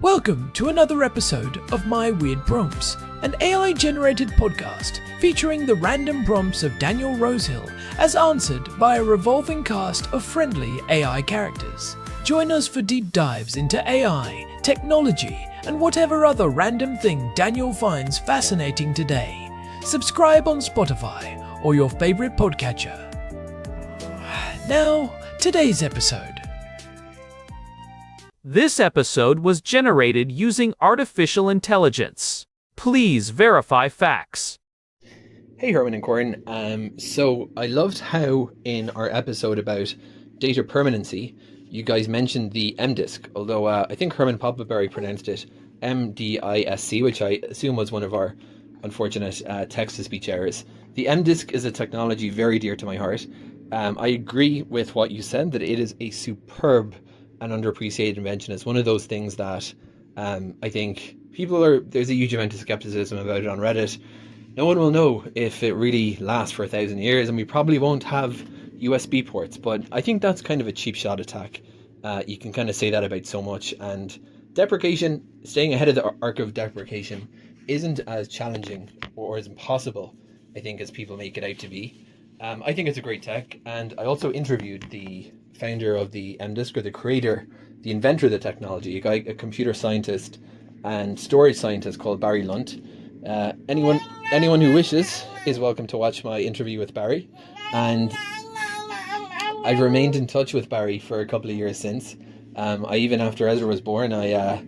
Welcome to another episode of My Weird Prompts, an AI-generated podcast featuring the random prompts of Daniel Rosehill as answered by a revolving cast of friendly AI characters. Join us for deep dives into AI, technology, and whatever other random thing Daniel finds fascinating today. Subscribe on Spotify or your favorite podcatcher. Now, today's episode. This episode was generated using artificial intelligence. Please verify facts. Hey Herman and Corin. So I loved how in our episode about data permanency, you guys mentioned the MDisk, although I think Herman Poppleberry pronounced it MDISC, which I assume was one of our unfortunate text-to-speech errors. The MDisk is a technology very dear to my heart. I agree with what you said, that it is a superb and underappreciated invention. It's one of those things that I think there's a huge amount of skepticism about it on Reddit. No one will know if it really lasts for 1,000 years, and we probably won't have USB ports, but I think that's kind of a cheap shot attack. You can kind of say that about so much, and deprecation, staying ahead of the arc of deprecation, isn't as challenging or as impossible, I think, as people make it out to be. I think it's a great tech, and I also interviewed the founder of the MDisk, or the creator, the inventor of the technology, a computer scientist and storage scientist called Barry Lunt. Anyone who wishes is welcome to watch my interview with Barry, and I've remained in touch with Barry for a couple of years since. Even after Ezra was born, I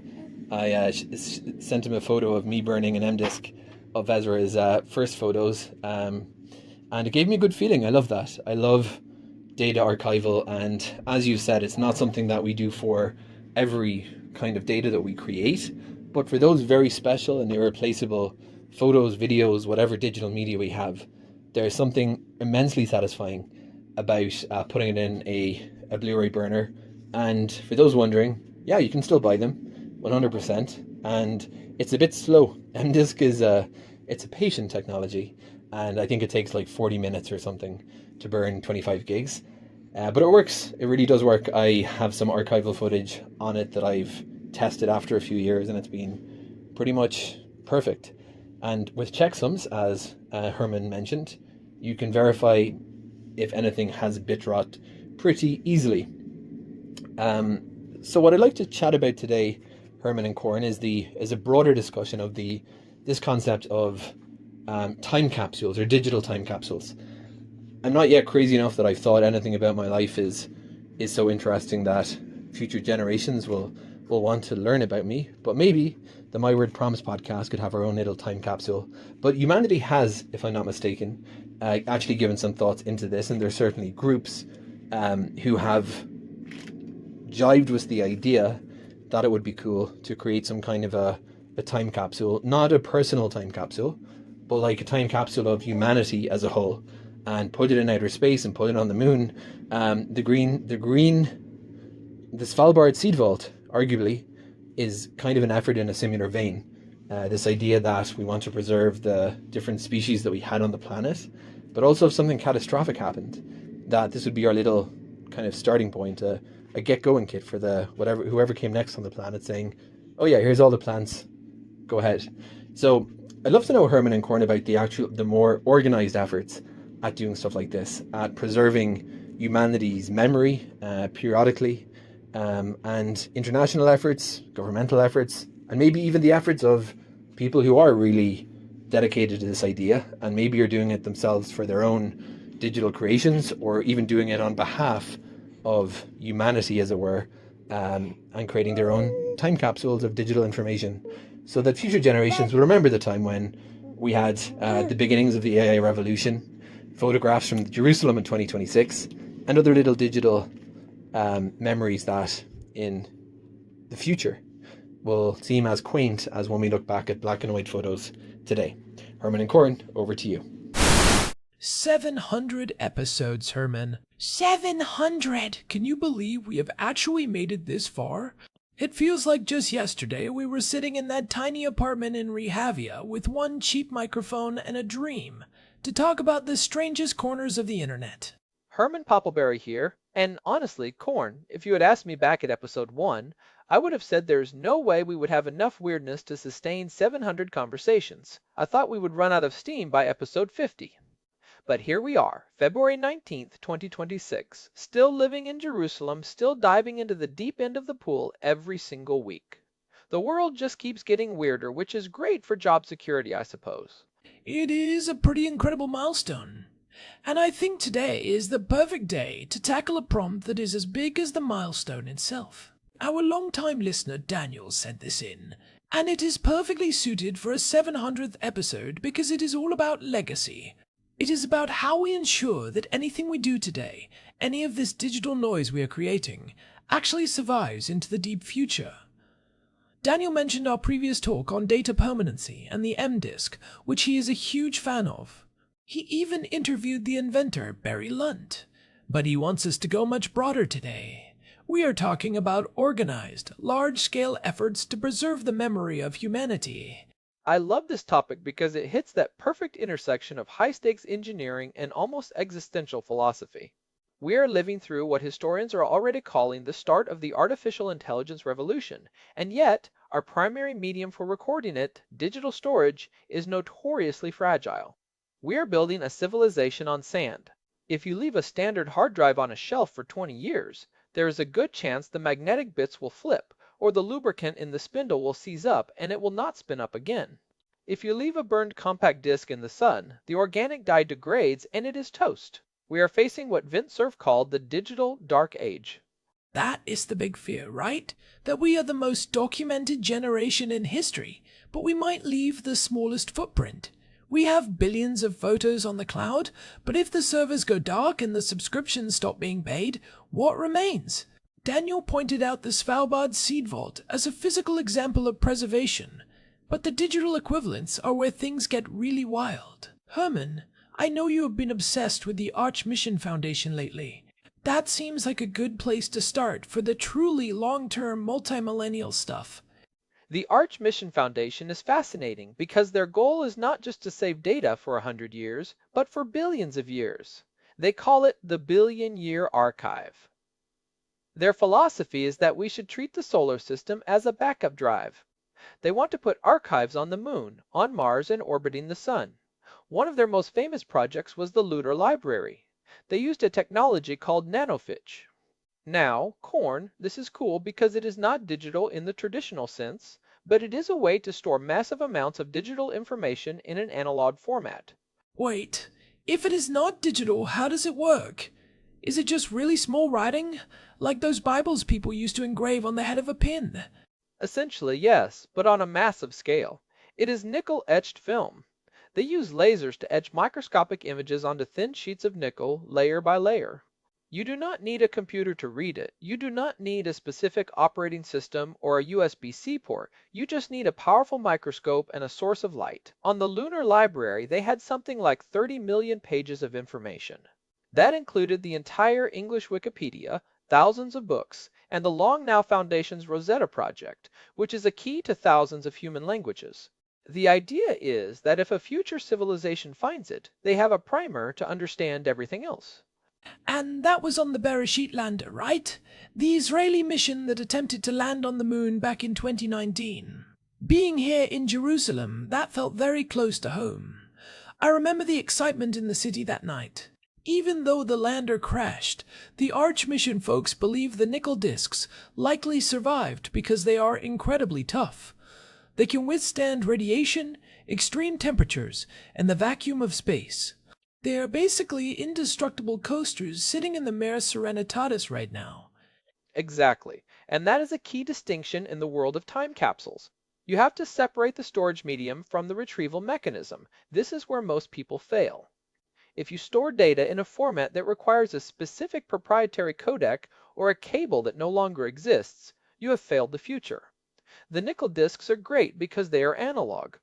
sent him a photo of me burning an MDisk of Ezra's first photos, and it gave me a good feeling. I love that. I love data archival, and as you said, it's not something that we do for every kind of data that we create, but for those very special and irreplaceable photos, videos, whatever digital media we have, there's something immensely satisfying about putting it in a Blu-ray burner. And for those wondering, yeah, you can still buy them 100%, and it's a bit slow. MDisk it's a patient technology, and I think it takes like 40 minutes or something to burn 25 gigs. But it works. It really does work. I have some archival footage on it that I've tested after a few years, and it's been pretty much perfect. And with checksums, as Herman mentioned, you can verify if anything has bit rot pretty easily. So what I'd like to chat about today, Herman and Corin, is a broader discussion of this concept of time capsules, or digital time capsules. I'm not yet crazy enough that I've thought anything about my life is so interesting that future generations will want to learn about me. But maybe the My Word Prompts podcast could have our own little time capsule. But humanity has, if I'm not mistaken, actually given some thoughts into this, and there's certainly groups who have jived with the idea that it would be cool to create some kind of a time capsule, not a personal time capsule, but like a time capsule of humanity as a whole, and put it in outer space and put it on the moon. The Svalbard seed vault, arguably, is kind of an effort in a similar vein. This idea that we want to preserve the different species that we had on the planet, but also if something catastrophic happened, that this would be our little kind of starting point, a get-going kit for whoever came next on the planet, saying, oh yeah, here's all the plants, go ahead. So I'd love to know, Herman and Corin, about the more organized efforts at doing stuff like this, at preserving humanity's memory periodically, and international efforts, governmental efforts, and maybe even the efforts of people who are really dedicated to this idea, and maybe are doing it themselves for their own digital creations, or even doing it on behalf of humanity, as it were, and creating their own time capsules of digital information, so that future generations will remember the time when we had the beginnings of the AI revolution, photographs from Jerusalem in 2026, and other little digital memories that in the future will seem as quaint as when we look back at black and white photos today. Herman and Corin, over to you. 700 episodes, Herman. 700! Can you believe we have actually made it this far? It feels like just yesterday we were sitting in that tiny apartment in Rehavia with one cheap microphone and a dream to talk about the strangest corners of the internet. Herman Poppleberry here, And honestly, Corn, if you had asked me back at episode 1, I would have said there's no way we would have enough weirdness to sustain 700 conversations. I thought we would run out of steam by episode 50. But here we are, February 19th, 2026, still living in Jerusalem, still diving into the deep end of the pool every single week. The world just keeps getting weirder, which is great for job security, I suppose. It is a pretty incredible milestone. And I think today is the perfect day to tackle a prompt that is as big as the milestone itself. Our long-time listener Daniel sent this in, and it is perfectly suited for a 700th episode because it is all about legacy. It is about how we ensure that anything we do today, any of this digital noise we are creating, actually survives into the deep future. Daniel mentioned our previous talk on data permanency and the M-disk, which he is a huge fan of. He even interviewed the inventor, Barry Lunt. But he wants us to go much broader today. We are talking about organized, large-scale efforts to preserve the memory of humanity. I love this topic because it hits that perfect intersection of high-stakes engineering and almost existential philosophy. We are living through what historians are already calling the start of the artificial intelligence revolution, and yet our primary medium for recording it, digital storage, is notoriously fragile. We are building a civilization on sand. If you leave a standard hard drive on a shelf for 20 years, there is a good chance the magnetic bits will flip, or the lubricant in the spindle will seize up and it will not spin up again. If you leave a burned compact disc in the sun, the organic dye degrades and it is toast. We are facing what Vint Cerf called the digital dark age. That is the big fear, right? That we are the most documented generation in history, but we might leave the smallest footprint. We have billions of photos on the cloud, but if the servers go dark and the subscriptions stop being paid, what remains? Daniel pointed out the Svalbard Seed Vault as a physical example of preservation, but the digital equivalents are where things get really wild. Herman, I know you have been obsessed with the Arch Mission Foundation lately. That seems like a good place to start for the truly long-term multi-millennial stuff. The Arch Mission Foundation is fascinating because their goal is not just to save data for 100 years, but for billions of years. They call it the Billion-Year Archive. Their philosophy is that we should treat the solar system as a backup drive. They want to put archives on the moon, on Mars, and orbiting the sun. One of their most famous projects was the Lunar Library. They used a technology called nanofitch. Now, Corn, this is cool because it is not digital in the traditional sense, but it is a way to store massive amounts of digital information in an analog format. Wait, if it is not digital, how does it work? Is it just really small writing? Like those Bibles people used to engrave on the head of a pin? Essentially, yes, but on a massive scale. It is nickel-etched film. They use lasers to etch microscopic images onto thin sheets of nickel, layer by layer. You do not need a computer to read it. You do not need a specific operating system or a USB-C port. You just need a powerful microscope and a source of light. On the Lunar Library, they had something like 30 million pages of information. That included the entire English Wikipedia, thousands of books, and the Long Now Foundation's Rosetta Project, which is a key to thousands of human languages. The idea is that if a future civilization finds it, they have a primer to understand everything else. And that was on the Bereshit lander, right? The Israeli mission that attempted to land on the moon back in 2019. Being here in Jerusalem, that felt very close to home. I remember the excitement in the city that night. Even though the lander crashed, the Arch mission folks believe the nickel discs likely survived because they are incredibly tough. They can withstand radiation, extreme temperatures, and the vacuum of space. They are basically indestructible coasters sitting in the Mare Serenitatis right now. Exactly, and that is a key distinction in the world of time capsules. You have to separate the storage medium from the retrieval mechanism. This is where most people fail. If you store data in a format that requires a specific proprietary codec or a cable that no longer exists, you have failed the future. The nickel discs are great because they are analog.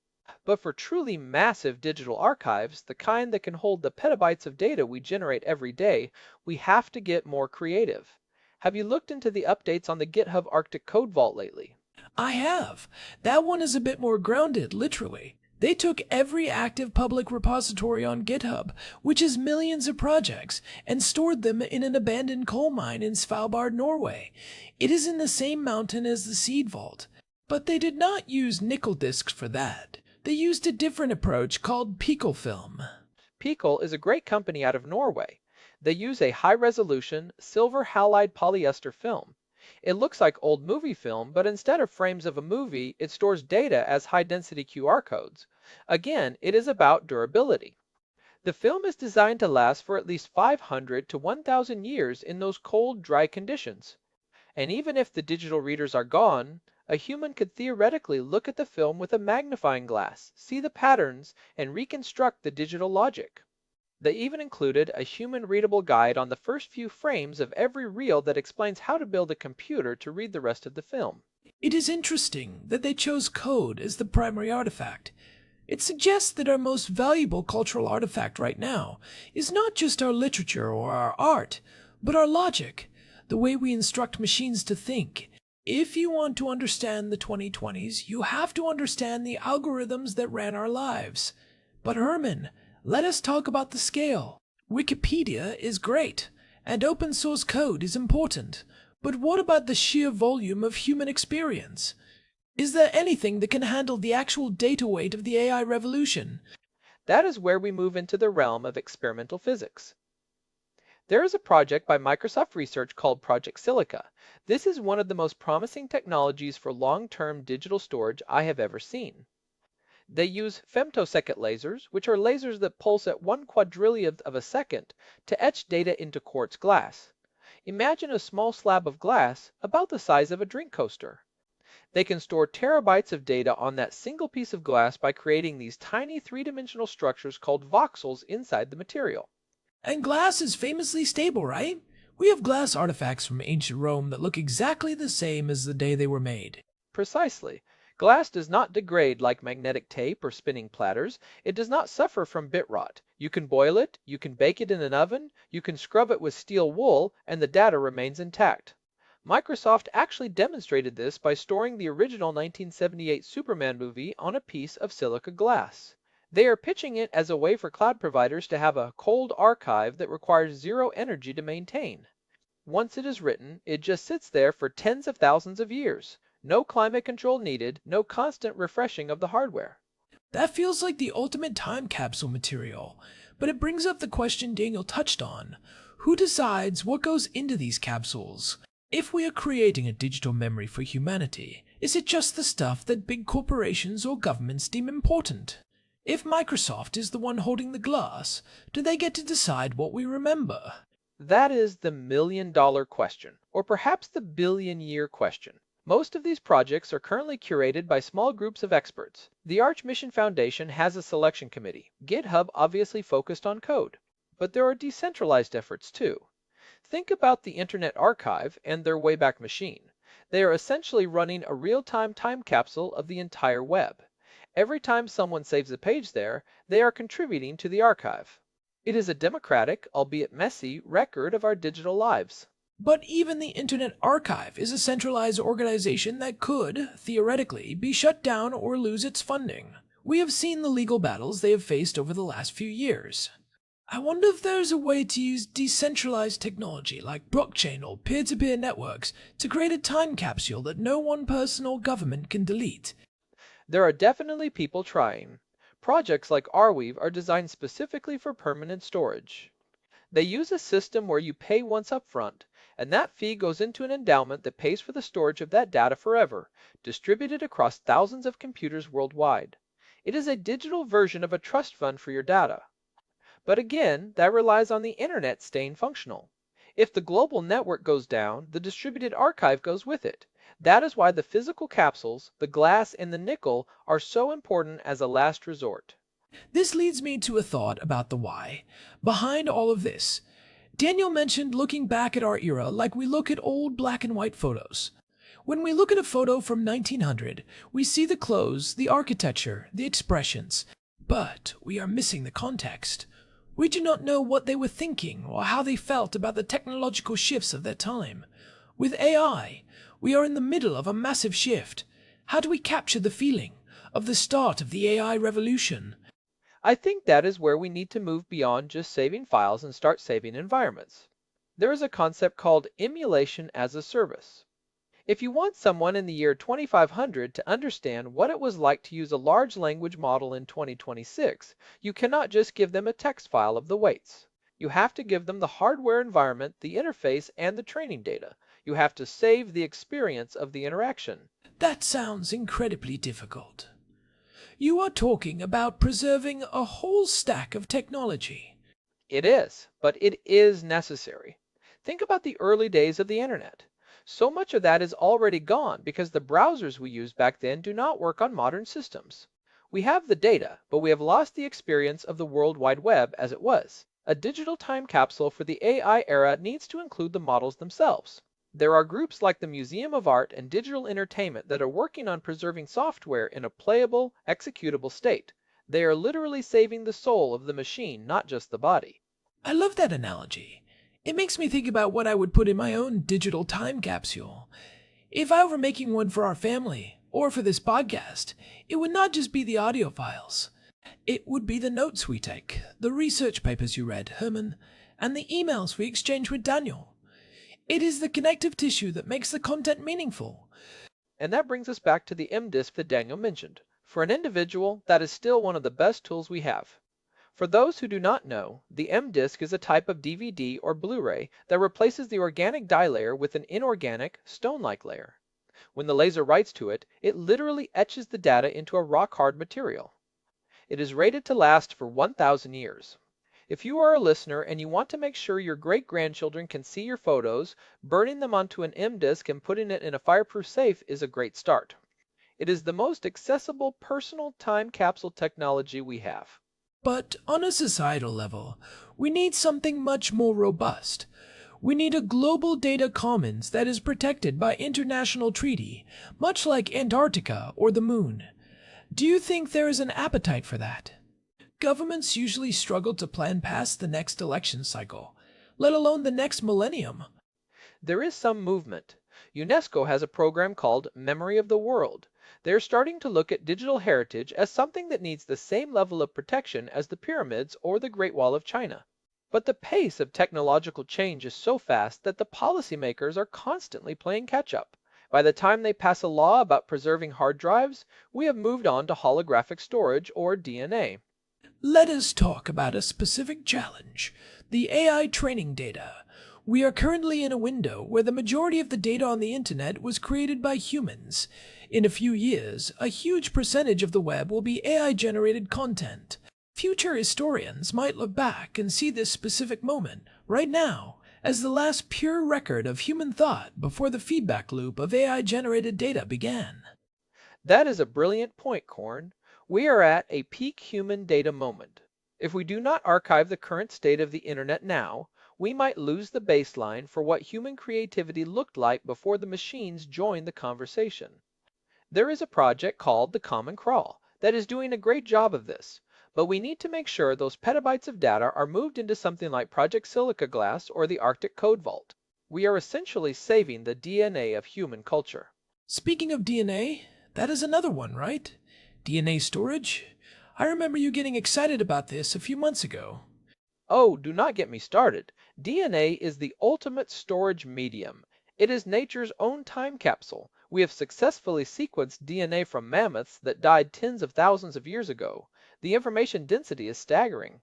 But for truly massive digital archives, the kind that can hold the petabytes of data we generate every day, we have to get more creative. Have you looked into the updates on the GitHub Arctic Code Vault lately? I have. That one is a bit more grounded, literally. They took every active public repository on GitHub, which is millions of projects, and stored them in an abandoned coal mine in Svalbard, Norway. It is in the same mountain as the seed vault. But they did not use nickel discs for that. They used a different approach called Pickle film. Pickle is a great company out of Norway. They use a high-resolution silver halide polyester film. It looks like old movie film, but instead of frames of a movie, it stores data as high-density QR codes. Again, it is about durability. The film is designed to last for at least 500 to 1,000 years in those cold, dry conditions. And even if the digital readers are gone, a human could theoretically look at the film with a magnifying glass, see the patterns, and reconstruct the digital logic. They even included a human-readable guide on the first few frames of every reel that explains how to build a computer to read the rest of the film. It is interesting that they chose code as the primary artifact. It suggests that our most valuable cultural artifact right now is not just our literature or our art, but our logic, the way we instruct machines to think. If you want to understand the 2020s, you have to understand the algorithms that ran our lives. But Herman, let us talk about the scale. Wikipedia is great, and open source code is important. But what about the sheer volume of human experience? Is there anything that can handle the actual data weight of the AI revolution? That is where we move into the realm of experimental physics. There is a project by Microsoft Research called Project Silica. This is one of the most promising technologies for long-term digital storage I have ever seen. They use femtosecond lasers, which are lasers that pulse at 1/4 of a second, to etch data into quartz glass. Imagine a small slab of glass about the size of a drink coaster. They can store terabytes of data on that single piece of glass by creating these tiny three-dimensional structures called voxels inside the material. And glass is famously stable, right? We have glass artifacts from ancient Rome that look exactly the same as the day they were made. Precisely. Glass does not degrade like magnetic tape or spinning platters. It does not suffer from bit rot. You can boil it, you can bake it in an oven, you can scrub it with steel wool, and the data remains intact. Microsoft actually demonstrated this by storing the original 1978 Superman movie on a piece of silica glass. They are pitching it as a way for cloud providers to have a cold archive that requires zero energy to maintain. Once it is written, it just sits there for tens of thousands of years. No climate control needed, no constant refreshing of the hardware. That feels like the ultimate time capsule material, but it brings up the question Daniel touched on. Who decides what goes into these capsules? If we are creating a digital memory for humanity, is it just the stuff that big corporations or governments deem important? If Microsoft is the one holding the glass, do they get to decide what we remember? That is the million-dollar question, or perhaps the billion-year question. Most of these projects are currently curated by small groups of experts. The Arch Mission Foundation has a selection committee. GitHub obviously focused on code. But there are decentralized efforts too. Think about the Internet Archive and their Wayback Machine. They are essentially running a real-time time capsule of the entire web. Every time someone saves a page there, they are contributing to the archive. It is a democratic, albeit messy, record of our digital lives. But even the Internet Archive is a centralized organization that could, theoretically, be shut down or lose its funding. We have seen the legal battles they have faced over the last few years. I wonder if there's a way to use decentralized technology like blockchain or peer-to-peer networks to create a time capsule that no one person or government can delete. There are definitely people trying. Projects like Arweave are designed specifically for permanent storage. They use a system where you pay once up front, and that fee goes into an endowment that pays for the storage of that data forever, distributed across thousands of computers worldwide. It is a digital version of a trust fund for your data. But again, that relies on the internet staying functional. If the global network goes down, the distributed archive goes with it. That is why the physical capsules, the glass and the nickel, are so important as a last resort. This leads me to a thought about the why. Behind all of this, Daniel mentioned looking back at our era like we look at old black and white photos. When we look at a photo from 1900, we see the clothes, the architecture, the expressions, but we are missing the context. We do not know what they were thinking or how they felt about the technological shifts of their time. With AI, we are in the middle of a massive shift. How do we capture the feeling? of the start of the AI revolution? I think that is where we need to move beyond just saving files and start saving environments. There is a concept called emulation as a service. If you want someone in the year 2500 to understand what it was like to use a large language model in 2026, you cannot just give them a text file of the weights. You have to give them the hardware environment, the interface, and the training data. You have to save the experience of the interaction. That sounds incredibly difficult. You are talking about preserving a whole stack of technology. It is, but it is necessary. Think about the early days of the internet. So much of that is already gone because the browsers we used back then do not work on modern systems. We have the data, but we have lost the experience of the World Wide Web as it was. A digital time capsule for the AI era needs to include the models themselves. There are groups like the Museum of Art and Digital Entertainment that are working on preserving software in a playable, executable state. They are literally saving the soul of the machine, not just the body. I love that analogy. It makes me think about what I would put in my own digital time capsule. If I were making one for our family, or for this podcast, it would not just be the audio files. It would be the notes we take, the research papers you read, Herman, and the emails we exchange with Daniel. It is the connective tissue that makes the content meaningful. And that brings us back to the MDisk that Daniel mentioned. For an individual, that is still one of the best tools we have. For those who do not know, the MDisk is a type of DVD or Blu-ray that replaces the organic dye layer with an inorganic, stone-like layer. When the laser writes to it, it literally etches the data into a rock-hard material. It is rated to last for 1,000 years. If you are a listener and you want to make sure your great-grandchildren can see your photos, burning them onto an MDisk and putting it in a fireproof safe is a great start. It is the most accessible personal time capsule technology we have. But on a societal level, we need something much more robust. We need a global data commons that is protected by international treaty, much like Antarctica or the Moon. Do you think there is an appetite for that? Governments usually struggle to plan past the next election cycle, let alone the next millennium. There is some movement. UNESCO has a program called Memory of the World. They're starting to look at digital heritage as something that needs the same level of protection as the pyramids or the Great Wall of China. But the pace of technological change is so fast that the policymakers are constantly playing catch-up. By the time they pass a law about preserving hard drives, we have moved on to holographic storage or DNA. Let us talk about a specific challenge, the AI training data. We are currently in a window where the majority of the data on the internet was created by humans. In a few years, a huge percentage of the web will be AI-generated content. Future historians might look back and see this specific moment, right now, as the last pure record of human thought before the feedback loop of AI-generated data began. That is a brilliant point, Korn. We are at a peak human data moment. If we do not archive the current state of the internet now, we might lose the baseline for what human creativity looked like before the machines joined the conversation. There is a project called the Common Crawl that is doing a great job of this, but we need to make sure those petabytes of data are moved into something like Project Silica Glass or the Arctic Code Vault. We are essentially saving the DNA of human culture. Speaking of DNA, that is another one, right? DNA storage? I remember you getting excited about this a few months ago. Oh, do not get me started. DNA is the ultimate storage medium. It is nature's own time capsule. We have successfully sequenced DNA from mammoths that died tens of thousands of years ago. The information density is staggering.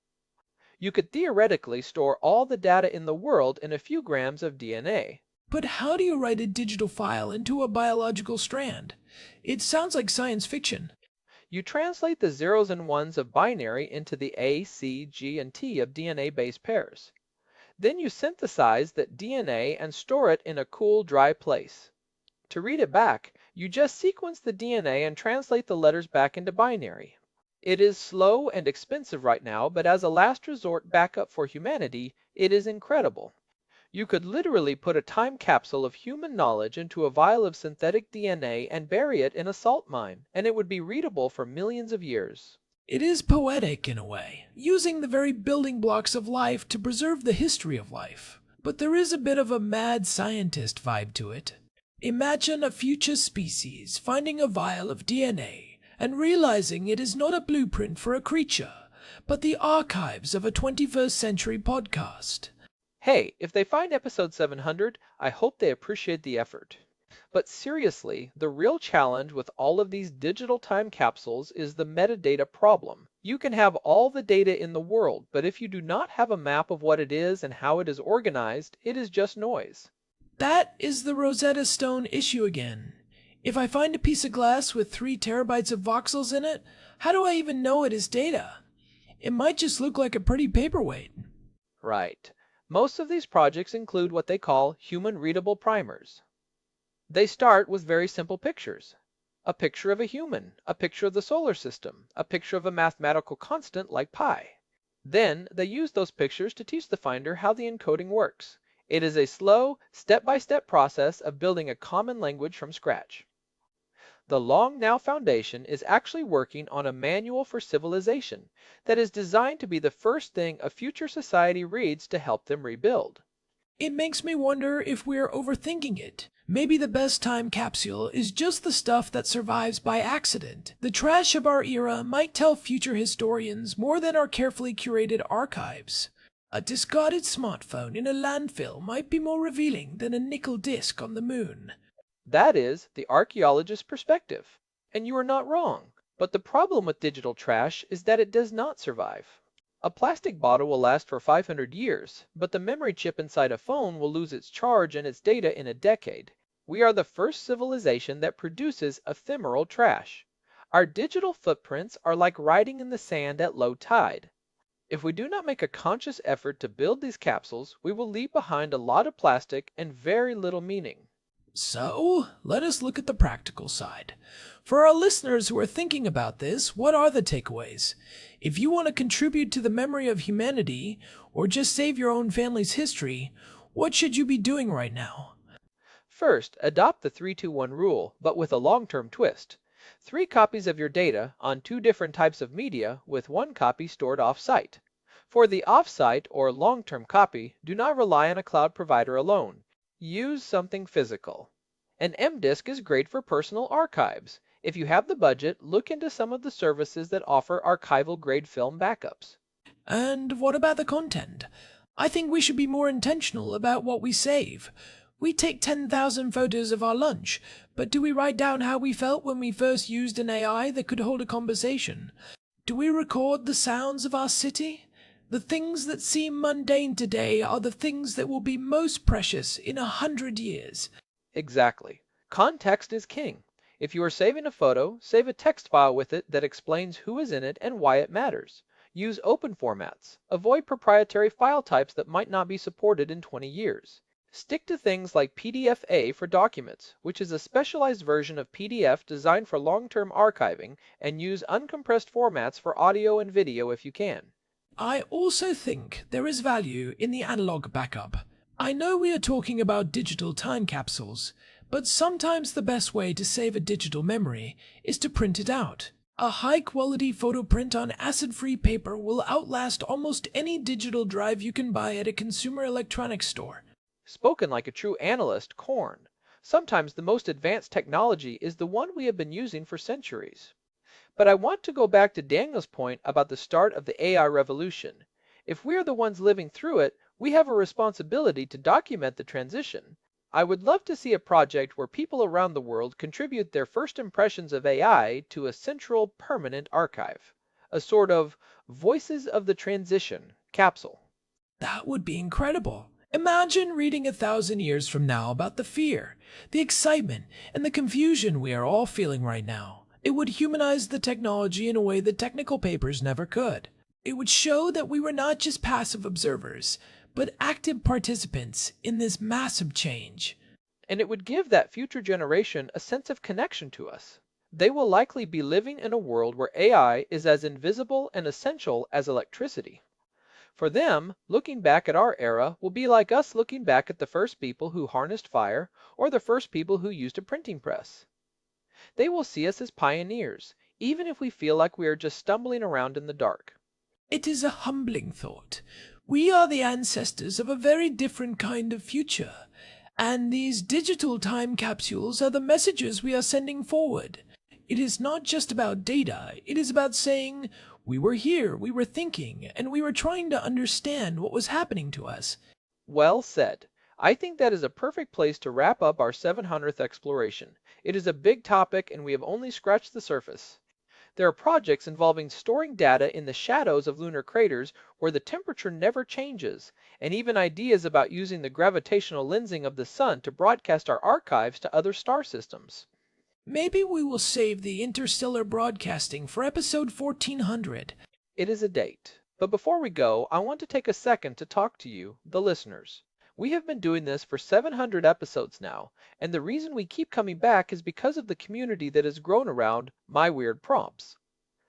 You could theoretically store all the data in the world in a few grams of DNA. But how do you write a digital file into a biological strand? It sounds like science fiction. You translate the zeros and ones of binary into the A, C, G, and T of DNA base pairs. Then you synthesize that DNA and store it in a cool, dry place. To read it back, you just sequence the DNA and translate the letters back into binary. It is slow and expensive right now, but as a last resort backup for humanity, it is incredible. You could literally put a time capsule of human knowledge into a vial of synthetic DNA and bury it in a salt mine, and it would be readable for millions of years. It is poetic in a way, using the very building blocks of life to preserve the history of life. But there is a bit of a mad scientist vibe to it. Imagine a future species finding a vial of DNA, and realizing it is not a blueprint for a creature, but the archives of a 21st century podcast. Hey, if they find episode 700, I hope they appreciate the effort. But seriously, the real challenge with all of these digital time capsules is the metadata problem. You can have all the data in the world, but if you do not have a map of what it is and how it is organized, it is just noise. That is the Rosetta Stone issue again. If I find a piece of glass with 3 terabytes of voxels in it, how do I even know it is data? It might just look like a pretty paperweight. Right. Most of these projects include what they call human-readable primers. They start with very simple pictures. A picture of a human, a picture of the solar system, a picture of a mathematical constant like pi. Then they use those pictures to teach the finder how the encoding works. It is a slow, step-by-step process of building a common language from scratch. The Long Now Foundation is actually working on a manual for civilization that is designed to be the first thing a future society reads to help them rebuild. It makes me wonder if we're overthinking it. Maybe the best time capsule is just the stuff that survives by accident. The trash of our era might tell future historians more than our carefully curated archives. A discarded smartphone in a landfill might be more revealing than a nickel disc on the moon. That is the archaeologist's perspective. And you are not wrong. But the problem with digital trash is that it does not survive. A plastic bottle will last for 500 years, but the memory chip inside a phone will lose its charge and its data in a decade. We are the first civilization that produces ephemeral trash. Our digital footprints are like writing in the sand at low tide. If we do not make a conscious effort to build these capsules, we will leave behind a lot of plastic and very little meaning. So, let us look at the practical side. For our listeners who are thinking about this, what are the takeaways? If you want to contribute to the memory of humanity, or just save your own family's history, what should you be doing right now? First, adopt the 3-2-1 rule, but with a long-term twist. 3 copies of your data on 2 different types of media with 1 copy stored off-site. For the off-site or long-term copy, do not rely on a cloud provider alone. Use something physical. An M-disk is great for personal archives. If you have the budget, look into some of the services that offer archival-grade film backups. And what about the content? I think we should be more intentional about what we save. We take 10,000 photos of our lunch, but do we write down how we felt when we first used an AI that could hold a conversation? Do we record the sounds of our city? The things that seem mundane today are the things that will be most precious in 100 years. Exactly. Context is king. If you are saving a photo, save a text file with it that explains who is in it and why it matters. Use open formats. Avoid proprietary file types that might not be supported in 20 years. Stick to things like PDF-A for documents, which is a specialized version of PDF designed for long-term archiving, and use uncompressed formats for audio and video if you can. I also think there is value in the analog backup. I know we are talking about digital time capsules, but sometimes the best way to save a digital memory is to print it out. A high-quality photo print on acid-free paper will outlast almost any digital drive you can buy at a consumer electronics store. Spoken like a true analyst, Korn. Sometimes the most advanced technology is the one we have been using for centuries. But I want to go back to Daniel's point about the start of the AI revolution. If we are the ones living through it, we have a responsibility to document the transition. I would love to see a project where people around the world contribute their first impressions of AI to a central permanent archive. A sort of Voices of the Transition capsule. That would be incredible. Imagine reading 1,000 years from now about the fear, the excitement, and the confusion we are all feeling right now. It would humanize the technology in a way that technical papers never could. It would show that we were not just passive observers, but active participants in this massive change. And it would give that future generation a sense of connection to us. They will likely be living in a world where AI is as invisible and essential as electricity. For them, looking back at our era will be like us looking back at the first people who harnessed fire or the first people who used a printing press. They will see us as pioneers, even if we feel like we are just stumbling around in the dark. It is a humbling thought. We are the ancestors of a very different kind of future, and these digital time capsules are the messages we are sending forward. It is not just about data, it is about saying, we were here, we were thinking, and we were trying to understand what was happening to us. Well said. I think that is a perfect place to wrap up our 700th exploration. It is a big topic and we have only scratched the surface. There are projects involving storing data in the shadows of lunar craters where the temperature never changes, and even ideas about using the gravitational lensing of the sun to broadcast our archives to other star systems. Maybe we will save the interstellar broadcasting for episode 1400. It is a date. But before we go, I want to take a second to talk to you, the listeners. We have been doing this for 700 episodes now, and the reason we keep coming back is because of the community that has grown around My Weird Prompts.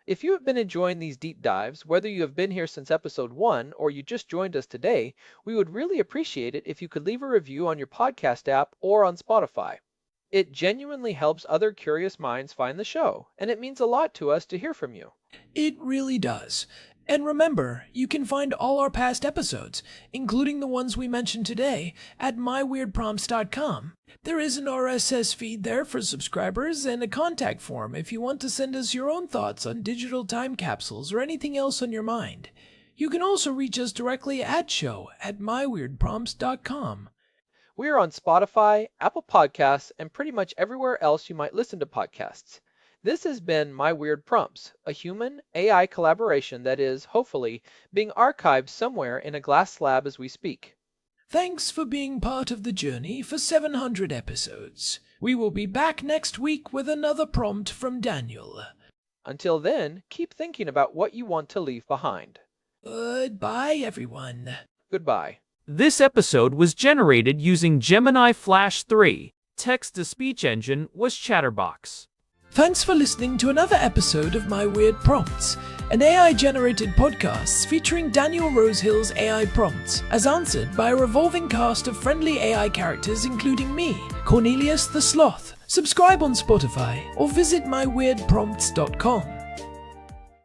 If you have been enjoying these deep dives, whether you have been here since episode 1 or you just joined us today, we would really appreciate it if you could leave a review on your podcast app or on Spotify. It genuinely helps other curious minds find the show, and it means a lot to us to hear from you. It really does. And remember, you can find all our past episodes, including the ones we mentioned today, at myweirdprompts.com. There is an RSS feed there for subscribers and a contact form if you want to send us your own thoughts on digital time capsules or anything else on your mind. You can also reach us directly at show@myweirdprompts.com. We are on Spotify, Apple Podcasts, and pretty much everywhere else you might listen to podcasts. This has been My Weird Prompts, a human-AI collaboration that is, hopefully, being archived somewhere in a glass slab as we speak. Thanks for being part of the journey for 700 episodes. We will be back next week with another prompt from Daniel. Until then, keep thinking about what you want to leave behind. Goodbye, everyone. Goodbye. This episode was generated using Gemini Flash 3. Text-to-speech engine was Chatterbox. Thanks for listening to another episode of My Weird Prompts, an AI-generated podcast featuring Daniel Rosehill's AI prompts, as answered by a revolving cast of friendly AI characters including me, Cornelius the Sloth. Subscribe on Spotify or visit myweirdprompts.com.